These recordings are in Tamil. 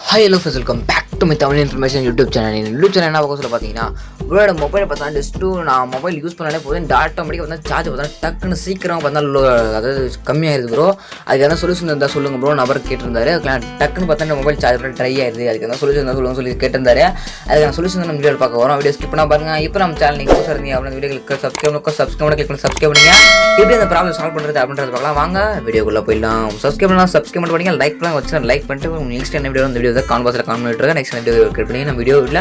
Hi hello friends, welcome back to my Tamil information YouTube channel. YouTube channel என்ன பார்க்க சொல்ல பார்த்தீங்கன்னா உங்களோட மொபைலை பார்த்தா ஜஸ்ட்டு நான் மொபைல் யூஸ் பண்ணாலே போதும் ஆட்டோமேட்டிக்காக பார்த்தா சார்ஜ் பார்த்தா டக்குன்னு சீக்கிரம் பார்த்தா அதாவது கம்மியாயிருது ப்ரோ. அதுக்கு எதாவது சொல்யூஷன் இருந்தால் சொல்லுங்கள் ப்ரோ. நபர் கேட்டிருந்தாரு டக்குன்னு பார்த்தா இந்த மொபைல் சார்ஜ் ட்ரை ஆயிருது, அதுக்கு எதாவது சொல்யூஷன் இருந்தால் சொல்லுங்க சொல்லி கேட்டிருந்தாரு. அதுக்கு நான் சொல்யூஷன் நம்ம வீடியோ பார்க்க வரோம். வீடியோ ஸ்கிப் பண்ணால் பாருங்கள். இப்போ நம்ம சேனல் நீங்கள் புதுசாக இருந்தீங்க அப்படின்னா வீடியோ சப்ஸ்கிரைப் கிளிக் பண்ணி சப்ஸ்கிரைப் பண்ணுங்க. எப்படி அந்த ப்ராப்ளம் சால்வ் பண்ணுறது அப்படின்றது பார்க்கலாம். வாங்க வீடியோக்குள்ளே போயிடலாம். சப்ஸ்கிரைப் பண்ணிங்க, லைக் பண்ணி வச்சு லைக் பண்ணிட்டு நெக்ஸ்ட் என்ன வீடியோ அந்த வீடியோ தான் கான்பாஸில் காமெண்ட் பண்ணிட்டு நெக்ஸ்ட் வீடியோ கிரியேட் பண்ணி நம்ம வீடியோவில்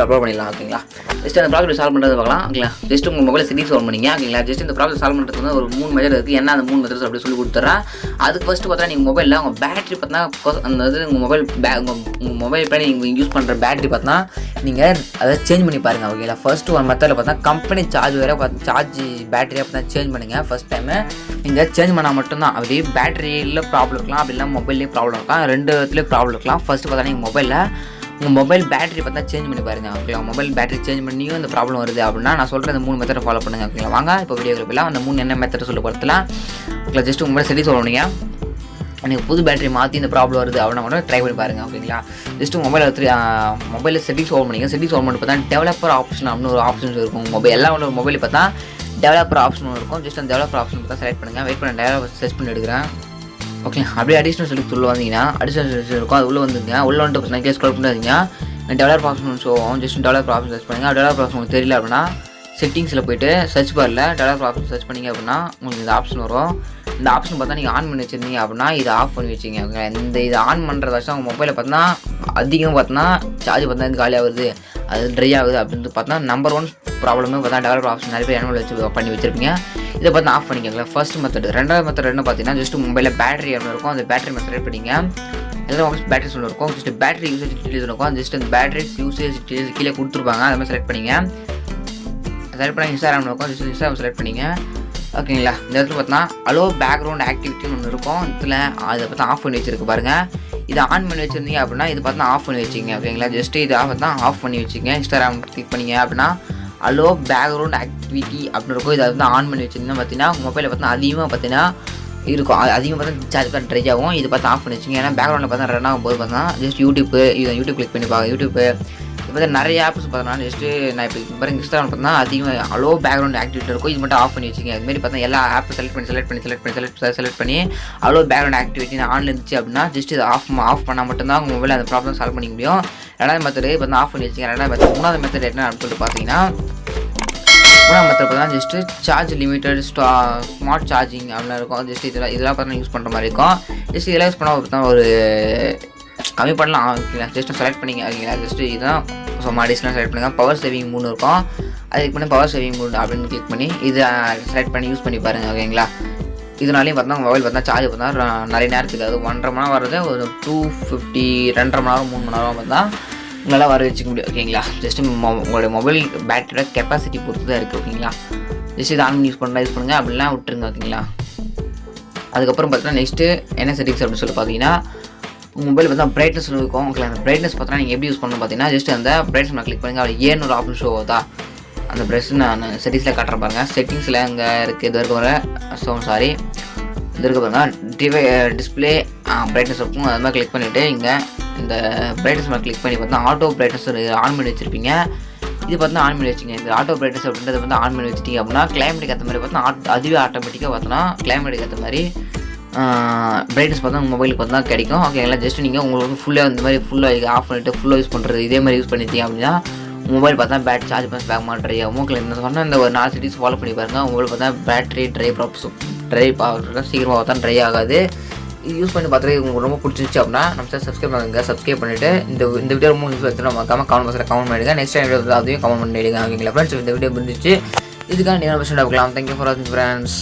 அப்லோட் பண்ணிடலாம். ஓகேங்களா, ஜஸ்ட் அந்த ப்ராப்ளம் சால்வ் பண்ணுறது பார்க்கலாம். ஓகேங்களா, ஜஸ்ட் உங்கள் மொபைல் செட்டிங்ஸ் ஆன் பண்ணிங்க. ஓகேங்களா, ஜஸ்ட் இந்த ப்ராப்ளம் சால்வ் பண்ணுறது வந்து ஒரு 3 மெத்தட் இருக்குது. என்ன அந்த 3 மெத்தட்ஸ் அப்படி சொல்லி கொடுத்துட்றேன். அதுக்கு ஃபஸ்ட்டு பார்த்தா நீங்கள் மொபைலில் உங்கள் பேட்டரி பார்த்தா அந்த உங்கள் மொபைல் பேட்டரி நீங்கள் யூஸ் பண்ணுற பேட்டரி பார்த்தா நீங்கள் அதை சேஞ்ச் பண்ணி பாருங்கள். ஓகேங்களா, ஃபஸ்ட்டு ஒரு மெத்தடில் பார்த்தா கம்பெனி சார்ஜ் சார்ஜ் பேட்டரியை பார்த்தா சேஞ்ச் பண்ணுங்கள். ஃபஸ்ட் டைமு நீங்கள் சேஞ்ச் பண்ணால் மட்டும்தான் அப்படி பேட்டரியில் ப்ராப்ளம் இருக்கலாம், அப்படி இல்லை மொபைல்லேயே ப்ராப்ளம் இருக்கலாம், 2 இடத்துலேயும் ப்ராப்ளம் இருக்கலாம். ஃபஸ்ட்டு பார்த்தா நீங்கள் உங்கள் மொபைல் பேட்டரி பார்த்தா சேஞ்ச் பண்ணி பாருங்கள். ஓகேங்களா, மொபைல் பேட்டரி சேஞ்ச் பண்ணியும் இந்த ப்ராப்ளம் வருது அப்படின்னா நான் சொல்கிற இந்த 3 மெத்தடை ஃபாலோ பண்ணுங்கள். ஓகேங்களா, வாங்க இப்போ வீடியோவில் போய்லாம். அந்த 3 என்ன மெத்தட் சொல்லி கொடுத்துலாம். ஓகேங்களா, ஜஸ்ட் உங்கள் மொபைல் செட்டிங்ஸ் சொல்லுவீங்க. எனக்கு புது பேட்டரி மாற்றி இந்த ப்ராப்ளம் வருது அப்படின்னா கூட ட்ரை பண்ணி பாருங்கள். ஓகேங்களா, ஜஸ்ட்டு மொபைலில் செட்டிங்ஸ் ஓப்பன் பண்ணிங்க. செட்டிங்ஸ் ஓப்பன் பண்ணி பார்த்தா டெவலப்பர் ஆப்ஷன் அப்படின்னு ஒரு ஆப்ஷன்ஸ் இருக்கும். எல்லா மொபைல் பார்த்தா டெவலப்பர் ஆப்ஷன் இருக்கும். ஜஸ்ட் அந்த டெவலப்பர் ஆப்ஷன் பார்த்தா செலக்ட் பண்ணுங்கள். வெயிட் பண்ண டெவலப்பர் சர்ச் பண்ணி எடுக்கிறேன். ஓகே, அப்படியே அடிஷ்னல் சொல்லி உள்ள வந்தீங்கன்னா அடிஷ்னல் இருக்கும். அது உள்ளே வந்துங்க. உள்ளே வந்துட்டு நான் ஸ்க்ரோல் பண்ணிட்டீங்க. டெவலப்பர் ஆப்ஷன் ஷோ ஆகும். ஜஸ்ட் டெவலப்பர் ஆப்ஷன் சர்ச் பண்ணுங்கள். டெவலப்பர் ஆப்ஷன் உங்களுக்கு தெரியல அப்படின்னா செட்டிங்ஸில் போய்ட்டு சர்ச் பாரில் டெவலப்பர் ஆப்ஷன் சர்ச் பண்ணிங்க அப்படின்னா உங்களுக்கு இந்த ஆப்ஷன் வரும். இந்த ஆப்ஷன் பார்த்தா நீங்கள் ஆன் பண்ணி வச்சுருந்தீங்க அப்படின்னா இதை ஆஃப் பண்ணி வச்சிங்க. இதை ஆன் பண்ணுறது வச்சு உங்கள் மொபைலை பார்த்தா அதிகமாக பார்த்தோன்னா சார்ஜ் பார்த்தா இது காலியாக வருது, அது ட்ரை ஆகுது அப்படின்னு பார்த்தா நம்பர் 1 ப்ராப்ளமே பார்த்தா டெவலப்பர் ஆப்ஷன் நிறைய பேர் என்ன வச்சு பண்ணி வச்சிருப்பீங்க. இதை பார்த்து ஆஃப் பண்ணிக்கோங்க. First method. ரெண்டாவது மெத்தட் என்ன பார்த்தீங்கன்னா ஜஸ்ட் மொபைலில் பேட்டரி என்ன இருக்கும் அந்த பேட்டரி மெத்தட் பண்ணிங்க. எல்லாம் பேட்டரி சொல்ல இருக்கும். ஜஸ்ட் பேட்டரி யூசேஜ் டீட்டெயில்ஸ் இருக்கும். ஜஸ்ட் அந்த பேட்டரி யூசேஜ் டீட்டெயில்ஸ் கீழே கொடுத்துருப்பாங்க. அதை மாதிரி செலக்ட் பண்ணிங்க. செலக்ட் பண்ணி இன்ஸ்டாகிராம் இருக்கும். ஜஸ்ட் இன்ஸ்டாகிராம் செலக்ட் பண்ணிங்க. ஓகேங்களா, இந்த இடத்துல பார்த்தா அலோ பேக்ரவுண்ட் ஆக்டிவிட்டின்னு ஒன்று இருக்கும். இதில் அதை பார்த்தா ஆஃப் பண்ணி வச்சிருக்கு பாருங்கள். இதை ஆன் பண்ணி வச்சுருந்தீங்க அப்படின்னா இது பார்த்தா ஆஃப் பண்ணி வச்சிங்க. ஓகேங்களா, ஜஸ்ட்டு இதை பார்த்தா ஆஃப் பண்ணி வச்சுங்க. இன்ஸ்டாகிராம் கிளிக் பண்ணிங்க அப்படின்னா அலோ பேக்ரவுண்ட் ஆக்டிவிட்டி அப்படின்னு இருக்கும். இதை வந்து ஆன் பண்ணி வச்சுருந்தீங்கன்னா பார்த்தீங்கன்னா மொபைலில் பார்த்தா அதிகமாக பார்த்தீங்கன்னா இருக்கும். அதிகமாக பார்த்தா சார்ஜ் பண்ண ட்ரை ஆகும். இது பார்த்து ஆஃப் பண்ணி வச்சுங்க. ஏன்னா பேக்ரவுண்டில் பார்த்தா ரன் ஆகும் போது பார்த்தா ஜஸ்ட் யூடியூப் கிளிக் பண்ணி பாருங்க. யூடியூப்பு இப்போ நிறைய ஆப்ஸ் பார்த்தோன்னா ஜஸ்ட்டு நான் இப்போ பாருங்க இன்ஸ்டாகிராம் பார்த்தா அதிகமாக அலோ பேக்ரவுண்ட் ஆக்டிவிட்டி இருக்கும். இது மட்டும் ஆஃப் பண்ணி வச்சுங்க. அதுமாரி பார்த்தா எல்லா ஆப்பை செலக்ட் பண்ணி அலோ பேக்ரவுண்ட் ஆக்டிவிட்டி ஆன்ல இருந்துச்சு அப்படின்னா ஜஸ்ட் இதை ஆஃப் பண்ணால் மட்டும்தான் உங்கள் மொபைல் அந்த ப்ராப்ளம் சால்வ் பண்ணிக்க முடியும். 2வது மெத்தட் இப்போ ஆஃப் பண்ணி வச்சுங்க. 2வது மெத்தட். 3வது மெத்தட் என்ன அப்படின்னு சொல்லிட்டு பார்த்தீங்கன்னா 3வது மெத்தட் பார்த்தா just charge limited smart charging அப்படிலாம் இருக்கும். ஜஸ்ட் இதெல்லாம் பார்த்தா யூஸ் பண்ணுற மாதிரி இருக்கும். ஜஸ்ட் இதெல்லாம் யூஸ் பண்ணால் பார்த்தா ஒரு கம்மி பண்ணலாம். ஓகேங்களா, ஜஸ்ட்டு செலக்ட் பண்ணிங்க. ஓகேங்களா, ஜஸ்ட்டு இதுதான் அடிஷ்னலாக செலக்ட் பண்ணுங்கள். பவர் சேவிங் மூணு இருக்கும். அதுக்கு பண்ணி பவர் சேவிங் மூணு அப்படின்னு கிளிக் பண்ணி இதை செலக்ட் பண்ணி யூஸ் பண்ணி பாருங்கள். ஓகேங்களா, இதனாலையும் பார்த்தா மொபைல் பார்த்தா சார்ஜ் பார்த்தா நிறைய நேரத்துக்கு அது 1.5 மணி நேரம் வர்றது ஒரு 250 2.5 மணி நேரம் 3 மணி நேரம் பார்த்தா உங்களால் வர வச்சுக்க முடியும். ஓகேங்களா, ஜஸ்ட்டு உங்களுடைய மொபைல் பேட்டரியோட கெப்பாசிட்டி பொறுத்து தான் இருக்குது. ஓகேங்களா, ஜஸ்ட் இது ஆன் பண்ணி யூஸ் பண்ணுங்கள். அப்படிலாம் விட்டுருங்க. ஓகேங்களா, அதுக்கப்புறம் பார்த்தீங்கன்னா நெக்ஸ்ட்டு என்ன செட்டிங்ஸ் அப்படின்னு சொல்லி பார்த்தீங்கன்னா மொபைல் பார்த்தா பிரைட்னஸ் இருக்கும். ஓகே, அந்த பிரைட்னஸ் பார்த்தா நீங்கள் எப்படி யூஸ் பண்ணணும் பார்த்தீங்கன்னா ஜஸ்ட் அந்த பிரைட்னஸ் நான் கிளிக் பண்ணுங்கள். அது ஏன்னு ஒரு ஆப்ஷன் ஷோ ஆகுதா அந்த ப்ரெஸ் நான் செட்டிங்ஸில் காட்டுறேன் பாருங்கள். செட்டிங்ஸில் அங்கே இருக்குது. இது இருக்க இது இருக்க பாருங்கள் டிஸ்பிளே பிரைட்னஸ் இருக்கும். அது மாதிரி கிளிக் பண்ணிவிட்டு இங்கே இந்த பிரைட்னஸ் மாதிரி கிளிக் பண்ணி பார்த்தா ஆட்டோ பிரைட்னஸ் ஆன் பண்ணி வச்சுருப்பீங்க. இது பார்த்தா ஆன் பண்ணி வச்சுங்க. இந்த ஆட்டோ பிரைட்னஸ் அப்படின்றது வந்து ஆன் பண்ணி வச்சுட்டிங்க அப்படின்னா கிளைமேட்டுக்கு ஏற்ற மாதிரி பார்த்தா அதுவே ஆட்டோமேட்டிக்காக பார்த்தோன்னா கிளைமேட்டுக்கு ஏற்ற மாதிரி பிரைட்னஸ் பார்த்தா உங்கள் மொபைலுக்கு பார்த்தா கிடைக்கும். ஓகேங்களா, ஜஸ்ட் நீங்கள் உங்களுக்கு ஃபுல்லாக இந்த மாதிரி ஃபுல்லாக ஆஃப் பண்ணிவிட்டு ஃபுல்லாக யூஸ் பண்ணுறது இதே மாதிரி யூஸ் பண்ணிட்டீங்க அப்படின்னா மொபைல் பார்த்தா பேட்டரி சார்ஜ் பண்ணி பேக் மாதிரி ட்ரை ஆகும். உங்களுக்கு என்ன சொன்னால் இந்த ஒரு 4 செட்டிங்ஸ் ஃபாலோ பண்ணி பாருங்கள். மொபைல் பார்த்தா பேட்டரி ட்ரை ஆகுறது சீக்கிரமாக பார்த்தா ட்ரை ஆகாது. இது யூஸ் பண்ணி பார்த்துட்டு உங்களுக்கு ரொம்ப பிடிச்சிருச்சு அப்படின்னா நம்ம சப்ஸ்கிரைப் பண்ணுங்கள். சப்ஸ்கிரைப் பண்ணிவிட்டு இந்த வீடியோ ரொம்ப யூஸ் எடுத்து நம்ம கமெண்ட் பாக்ஸில் கமெண்ட் பண்ணிடுங்க. நெக்ஸ்ட் டைம் வீடியோ அதையும் கமெண்ட் பண்ணிடுங்க. ஓகேங்களா ஃப்ரெண்ட்ஸ், இந்த வீடியோ முடிஞ்சிச்சு. இதுக்காக நீங்கள் பார்க்கலாம். தேங்க்யூ ஃபார் வாட்சிங் ஃப்ரெண்ட்ஸ்.